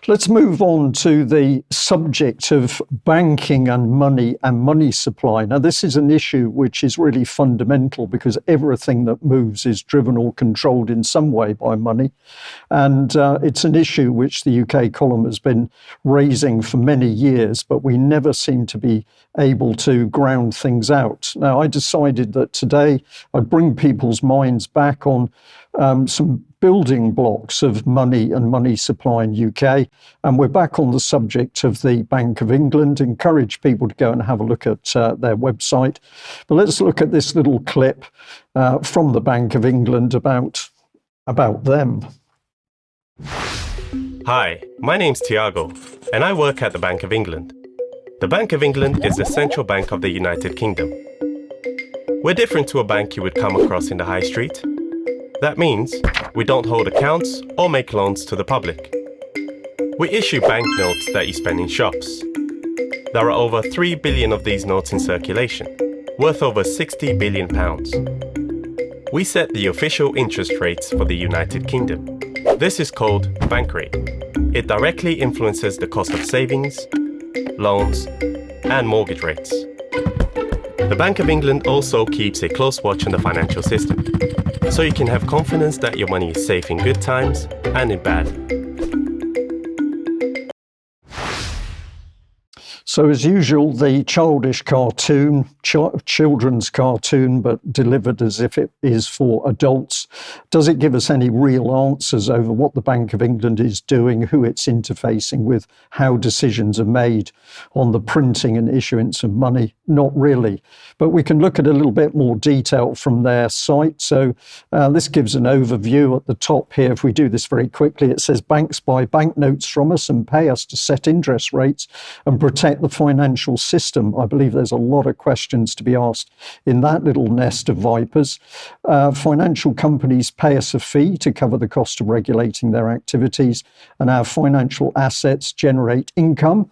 Let's move on to the subject of banking and money supply. Now, this is an issue which is really fundamental because everything that moves is driven or controlled in some way by money. And it's an issue which the UK column has been raising for many years, but we never seem to be able to ground things out. Now, I decided that today I'd bring people's minds back on some building blocks of money and money supply in UK. And we're back on the subject of the Bank of England. Encourage people to go and have a look at their website. But let's look at this little clip from the Bank of England about them. Hi, my name's Tiago, and I work at the Bank of England. The Bank of England is the central bank of the United Kingdom. We're different to a bank you would come across in the high street. That means we don't hold accounts or make loans to the public. We issue banknotes that you spend in shops. There are over 3 billion of these notes in circulation, worth over £60 billion. We set the official interest rates for the United Kingdom. This is called bank rate. It directly influences the cost of savings, loans, and mortgage rates. The Bank of England also keeps a close watch on the financial system, so you can have confidence that your money is safe in good times and in bad. So as usual, the childish cartoon, children's cartoon, but delivered as if it is for adults. Does it give us any real answers over what the Bank of England is doing, who it's interfacing with, how decisions are made on the printing and issuance of money? Not really. But we can look at a little bit more detail from their site. So this gives an overview at the top here. If we do this very quickly, it says banks buy banknotes from us and pay us to set interest rates and protect the financial system. I believe there's a lot of questions to be asked in that little nest of vipers. Financial companies pay us a fee to cover the cost of regulating their activities, and our financial assets generate income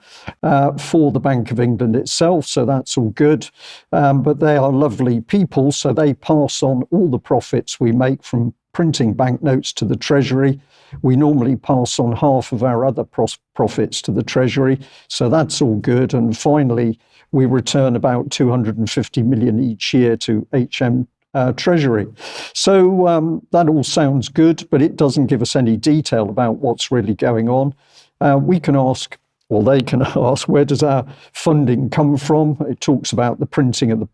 for the Bank of England itself, so that's all good. But they are lovely people, so they pass on all the profits we make from printing banknotes to the Treasury. We normally pass on half of our other profits to the Treasury, so that's all good. And finally, we return about 250 million each year to HM Treasury. So that all sounds good, but it doesn't give us any detail about what's really going on. We can ask, well, they can ask, where does our funding come from? It talks about the printing of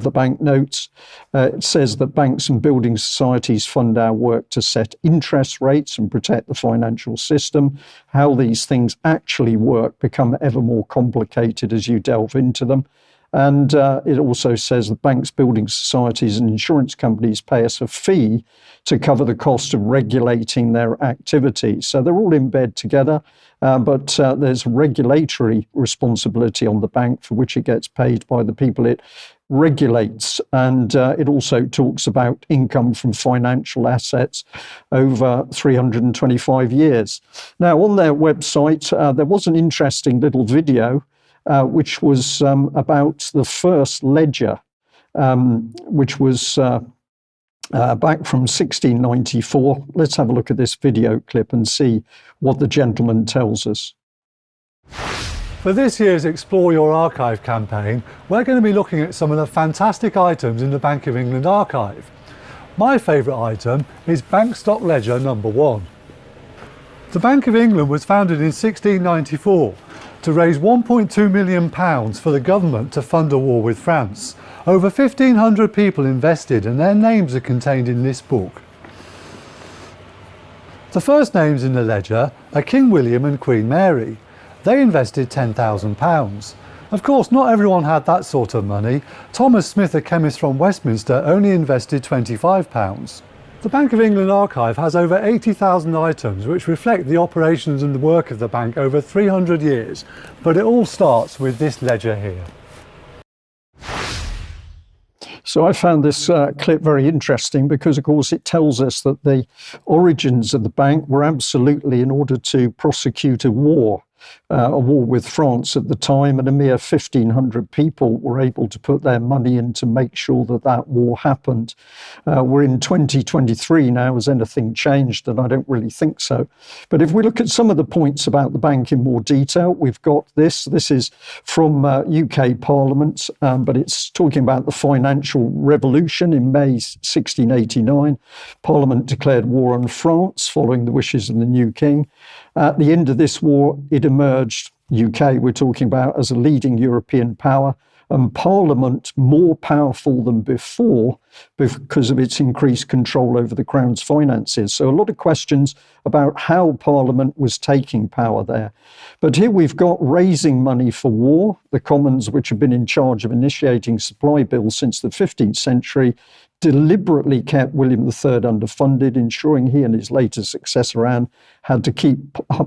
the banknotes. It says that banks and building societies fund our work to set interest rates and protect the financial system. How these things actually work become ever more complicated as you delve into them. And it also says that banks, building societies and insurance companies pay us a fee to cover the cost of regulating their activities. So they're all in bed together, but there's regulatory responsibility on the bank for which it gets paid by the people it regulates. And it also talks about income from financial assets over 325 years. Now, on their website, there was an interesting little video which was about the first ledger, which was back from 1694. Let's have a look at this video clip and see what the gentleman tells us. For this year's Explore Your Archive campaign, we're going to be looking at some of the fantastic items in the Bank of England archive. My favourite item is Bank Stock Ledger number 1. The Bank of England was founded in 1694 to raise £1.2 million for the government to fund a war with France. Over 1,500 people invested, and their names are contained in this book. The first names in the ledger are King William and Queen Mary. They invested £10,000. Of course, not everyone had that sort of money. Thomas Smith, a chemist from Westminster, only invested £25. The Bank of England archive has over 80,000 items which reflect the operations and the work of the bank over 300 years, but it all starts with this ledger here. So I found this clip very interesting because, of course, it tells us that the origins of the bank were absolutely in order to prosecute a war a war with France at the time, and a mere 1,500 people were able to put their money in to make sure that that war happened. We're in 2023 now. Has anything changed? And I don't really think so. But if we look at some of the points about the bank in more detail, we've got this. This is from UK Parliament, but it's talking about the financial revolution in May 1689. Parliament declared war on France following the wishes of the new king. At the end of this war, it emerged, UK we're talking about, as a leading European power, and Parliament more powerful than before because of its increased control over the Crown's finances. So a lot of questions about how Parliament was taking power there. But here we've got raising money for war. The Commons, which have been in charge of initiating supply bills since the 15th century, deliberately kept William III underfunded, ensuring he and his later successor Anne had to keep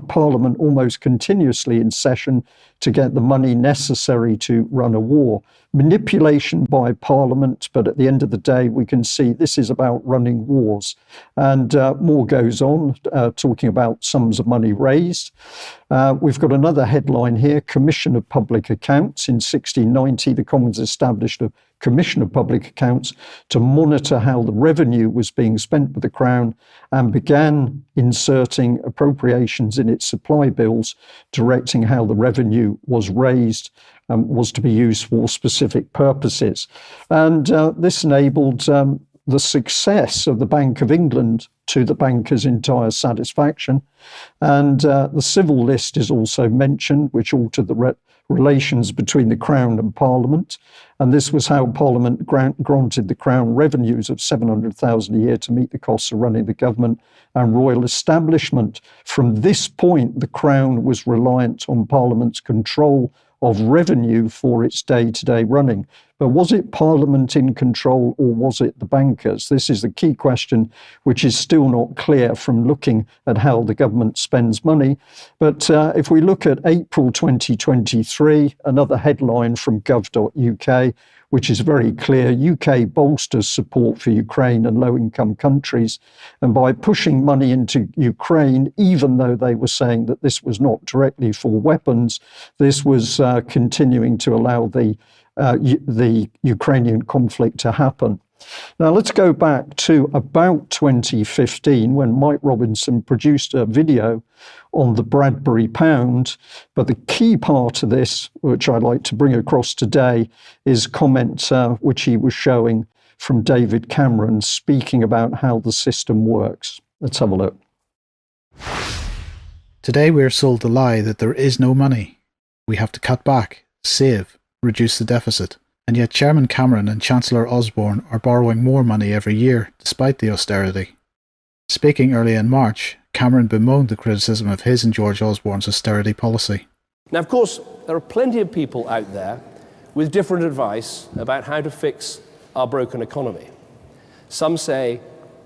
Parliament almost continuously in session to get the money necessary to run a war. Manipulation by Parliament, but at the end of the day, we can see this is about running wars. And more goes on, talking about sums of money raised. We've got another headline here, Commission of Public Accounts. In 1690, the Commons established a Commission of Public Accounts to monitor how the revenue was being spent by the Crown and began inserting appropriations in its supply bills, directing how the revenue was raised and was to be used for specific purposes. And this enabled the success of the Bank of England to the bankers' entire satisfaction. And the civil list is also mentioned, which altered the relations between the Crown and Parliament. And this was how Parliament granted the Crown revenues of £700,000 a year to meet the costs of running the government and royal establishment. From this point, the Crown was reliant on Parliament's control of revenue for its day-to-day running. But was it Parliament in control or was it the bankers? This is the key question, which is still not clear from looking at how the government spends money. But if we look at April 2023, another headline from gov.uk, which is very clear, UK bolsters support for Ukraine and low-income countries. And by pushing money into Ukraine, even though they were saying that this was not directly for weapons, this was continuing to allow the Ukrainian conflict to happen. Now, let's go back to about 2015 when Mike Robinson produced a video on the Bradbury pound. But the key part of this, which I'd like to bring across today, is comment which he was showing from David Cameron speaking about how the system works. Let's have a look. Today we are sold the lie that there is no money. We have to cut back, save, reduce the deficit. And yet Chairman Cameron and Chancellor Osborne are borrowing more money every year, despite the austerity. Speaking early in March, Cameron bemoaned the criticism of his and George Osborne's austerity policy. Now, of course, there are plenty of people out there with different advice about how to fix our broken economy. Some say,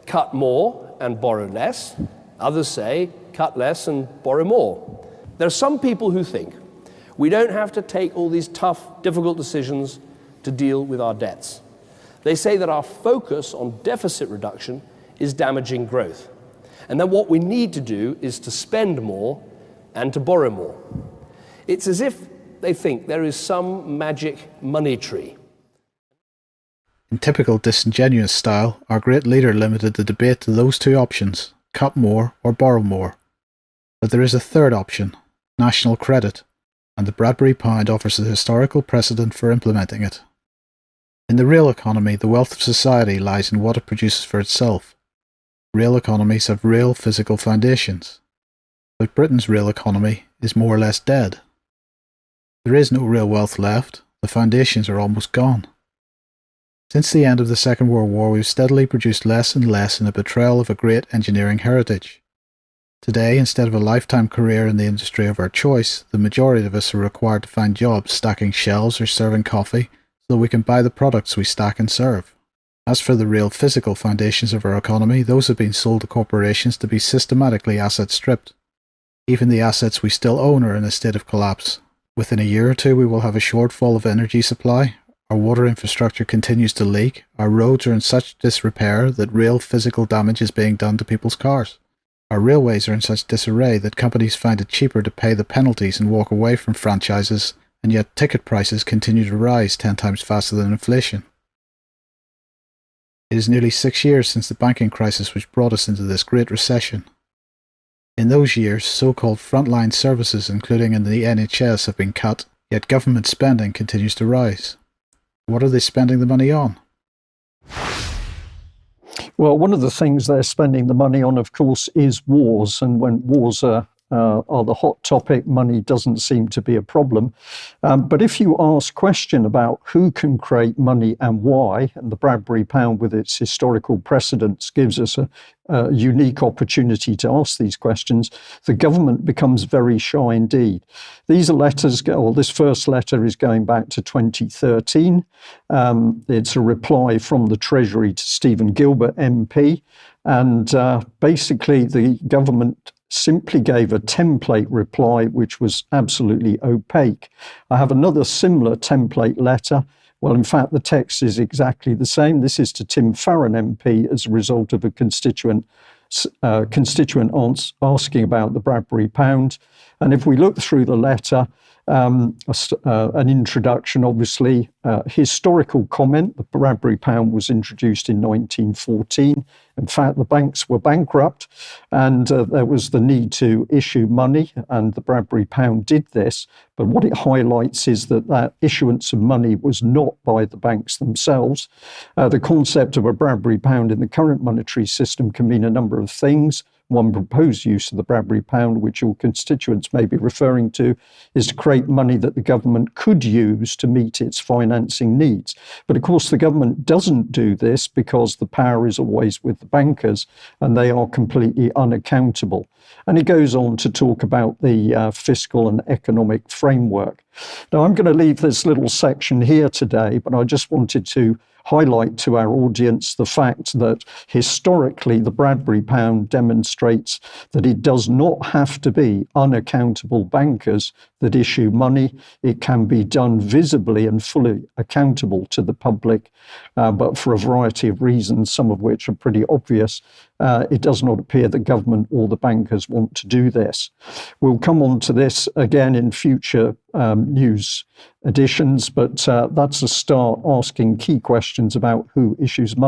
cut more and borrow less. Others say, cut less and borrow more. There are some people who think we don't have to take all these tough, difficult decisions to deal with our debts. They say that our focus on deficit reduction is damaging growth, and that what we need to do is to spend more and to borrow more. It's as if they think there is some magic money tree. In typical disingenuous style, our great leader limited the debate to those two options, cut more or borrow more. But there is a third option, national credit, and the Bradbury pound offers a historical precedent for implementing it. In the real economy, the wealth of society lies in what it produces for itself. Real economies have real physical foundations, but Britain's real economy is more or less dead. There is no real wealth left, the foundations are almost gone. Since the end of the Second World War, we've steadily produced less and less in a betrayal of a great engineering heritage. Today, instead of a lifetime career in the industry of our choice, the majority of us are required to find jobs stacking shelves or serving coffee so that we can buy the products we stack and serve. As for the real physical foundations of our economy, those have been sold to corporations to be systematically asset stripped. Even the assets we still own are in a state of collapse. Within a year or two, we will have a shortfall of energy supply, our water infrastructure continues to leak, our roads are in such disrepair that real physical damage is being done to people's cars. Our railways are in such disarray that companies find it cheaper to pay the penalties and walk away from franchises, and yet ticket prices continue to rise 10 times faster than inflation. It is nearly 6 years since the banking crisis which brought us into this Great Recession. In those years, so-called frontline services, including in the NHS, have been cut, yet government spending continues to rise. What are they spending the money on? Well, one of the things they're spending the money on, of course, is wars. And when wars are the hot topic, money doesn't seem to be a problem. But if you ask a question about who can create money and why, and the Bradbury pound with its historical precedents gives us a unique opportunity to ask these questions, the government becomes very shy indeed. These letters this first letter is going back to 2013. It's a reply from the Treasury to Stephen Gilbert MP. And basically the government simply gave a template reply which was absolutely opaque. I have another similar template letter. Well, in fact, the text is exactly the same. This is to Tim Farron MP as a result of a constituent asking about the Bradbury pound. And if we look through the letter, an introduction, obviously, historical comment. The Bradbury pound was introduced in 1914. In fact, the banks were bankrupt and there was the need to issue money, and the Bradbury pound did this. But what it highlights is that issuance of money was not by the banks themselves. The concept of a Bradbury pound in the current monetary system can mean a number of things. One proposed use of the Bradbury pound, which your constituents may be referring to, is to create money that the government could use to meet its financing needs. But of course, the government doesn't do this because the power is always with the bankers and they are completely unaccountable. And it goes on to talk about the fiscal and economic framework. Now, I'm going to leave this little section here today, but I just wanted to highlight to our audience the fact that historically the Bradbury pound demonstrates that it does not have to be unaccountable bankers that issue money. It can be done visibly and fully accountable to the public, but for a variety of reasons, some of which are pretty obvious, it does not appear that government or the bankers want to do this. We'll come on to this again in future news editions, but that's a start asking key questions about who issues money.